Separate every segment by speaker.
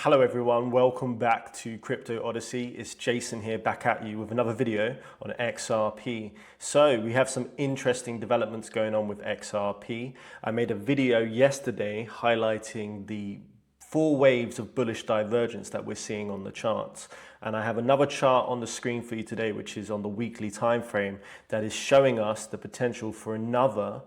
Speaker 1: Hello everyone, welcome back to Crypto Odyssey. It's Jason here back at you with another video on XRP. So we have some interesting developments going on with XRP. I made a video yesterday highlighting the 4 waves of bullish divergence that we're seeing on the charts. And I have another chart on the screen for you today, which is on the weekly time frame, that is showing us the potential for another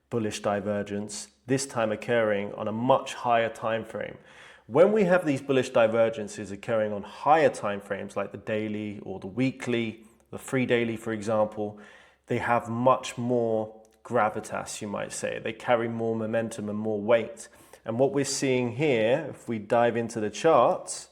Speaker 1: bullish divergence, this time occurring on a much higher time frame. When we have these bullish divergences occurring on higher time frames like the daily or the weekly, the 3 daily for example, they have much more gravitas, you might say. They carry more momentum and more weight. And what we're seeing here, if we dive into the charts,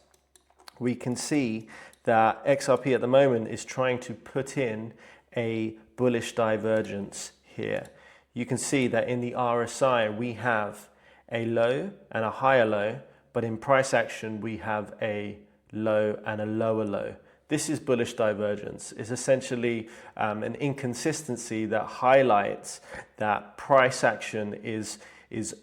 Speaker 1: we can see that XRP at the moment is trying to put in a bullish divergence here. You can see that in the RSI we have a low and a higher low, but in price action we have a low and a lower low. This is bullish divergence. It's essentially an inconsistency that highlights that price action is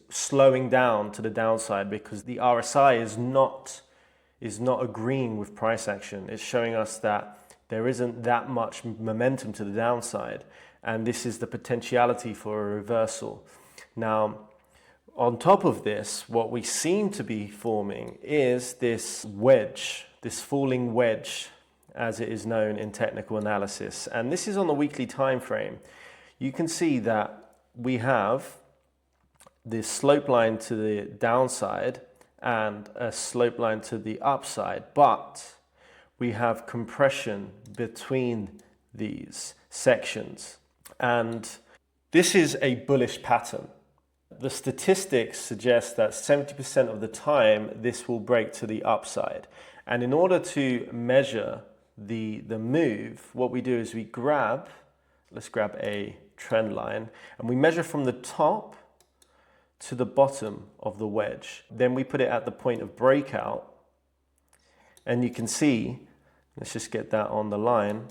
Speaker 1: slowing down to the downside because the RSI is not agreeing with price action. It's showing us that there isn't that much momentum to the downside, and this is the potentiality for a reversal. Now, on top of this, what we seem to be forming is this wedge, this falling wedge, as it is known in technical analysis. And this is on the weekly time frame. You can see that we have this slope line to the downside and a slope line to the upside, but we have compression between these sections. And this is a bullish pattern. The statistics suggest that 70% of the time this will break to the upside. And in order to measure the move, what we do is let's grab a trend line, and we measure from the top to the bottom of the wedge. Then we put it at the point of breakout, and you can see, let's just get that on the line,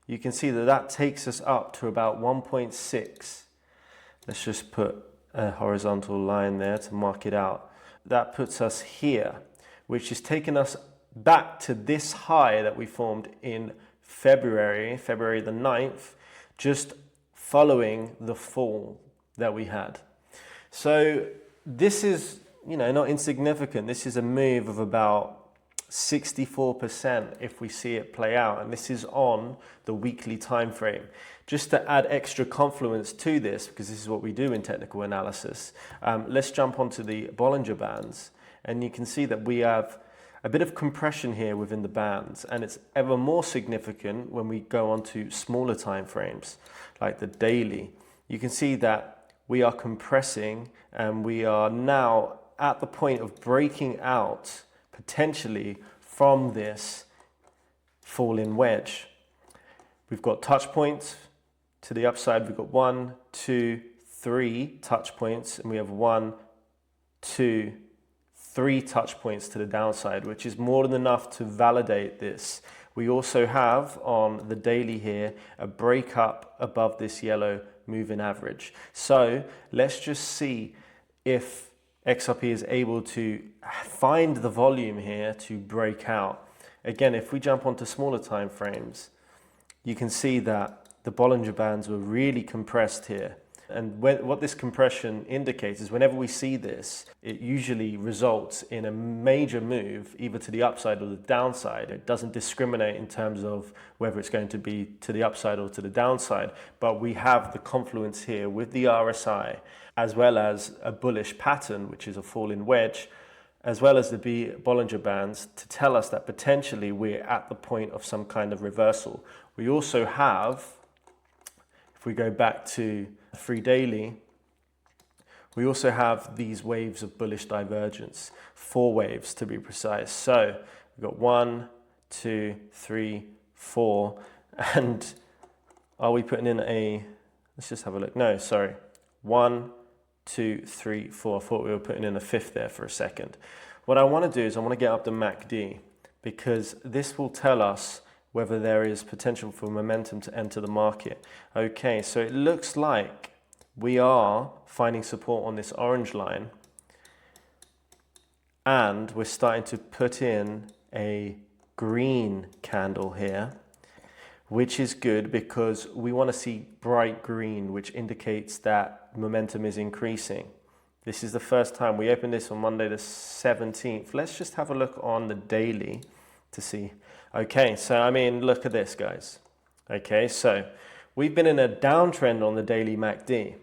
Speaker 1: you can see that that takes us up to about 1.6. Let's just put a horizontal line there to mark it out. That puts us here, which is taking us back to this high that we formed in February the 9th, just following the fall that we had. So this is, not insignificant. This is a move of about 64% if we see it play out, and this is on the weekly time frame. Just to add extra confluence to this, because this is what we do in technical analysis, let's jump onto the Bollinger Bands, and you can see that we have a bit of compression here within the bands, and it's ever more significant when we go on to smaller time frames like the daily. You can see that we are compressing, and we are now at the point of breaking out potentially from this falling wedge. We've got touch points to the upside. We've got 1, 2, 3 touch points, and we have 1, 2, 3 touch points to the downside, which is more than enough to validate this. We also have on the daily here a break up above this yellow moving average. So let's just see if XRP is able to find the volume here to break out. Again, if we jump onto smaller time frames, you can see that the Bollinger Bands were really compressed here. And what this compression indicates is whenever we see this, it usually results in a major move either to the upside or the downside. It doesn't discriminate in terms of whether it's going to be to the upside or to the downside, but we have the confluence here with the RSI, as well as a bullish pattern, which is a falling wedge, as well as the Bollinger Bands, to tell us that potentially we're at the point of some kind of reversal. We also have, if we go back to 3 daily, we also have these waves of bullish divergence, 4 waves to be precise. So we've got 1, 2, 3, 4, and are we putting in let's just have a look. No, sorry. 1, 2, 3, 4. I thought we were putting in a 5th there for a second. What I want to do is I want to get up the MACD, because this will tell us whether there is potential for momentum to enter the market. Okay, so it looks like we are finding support on this orange line, and we're starting to put in a green candle here, which is good because we want to see bright green, which indicates that momentum is increasing. This is the first time we opened this on Monday the 17th. Let's just have a look on the daily to see. Okay, so I mean, look at this, guys. Okay, so we've been in a downtrend on the daily MACD,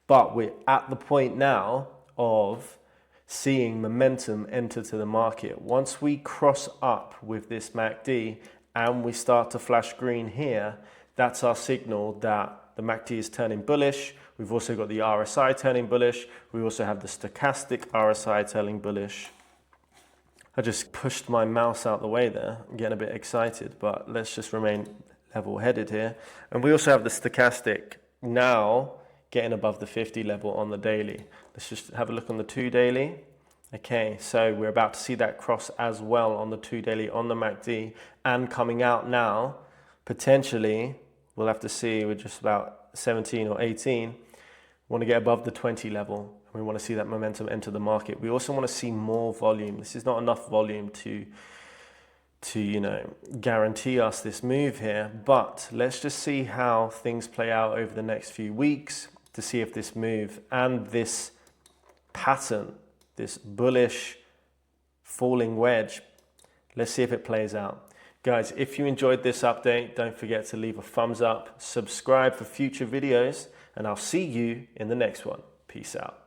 Speaker 1: but we're at the point now of seeing momentum enter to the market. Once we cross up with this MACD and we start to flash green here, that's our signal that the MACD is turning bullish. We've also got the RSI turning bullish. We also have the stochastic RSI turning bullish. I just pushed my mouse out the way there. I'm getting a bit excited, but let's just remain level-headed here. And we also have the stochastic now getting above the 50 level on the daily. Let's just have a look on the 2 daily. Okay, so we're about to see that cross as well on the 2 daily on the MACD, and coming out now, potentially, we'll have to see, we're just about 17 or 18. We want to get above the 20 level. We want to see that momentum enter the market. We also want to see more volume. This is not enough volume to guarantee us this move here, but let's just see how things play out over the next few weeks to see if this move and this pattern, this bullish falling wedge, let's see if it plays out. Guys, if you enjoyed this update, don't forget to leave a thumbs up, subscribe for future videos, and I'll see you in the next one. Peace out.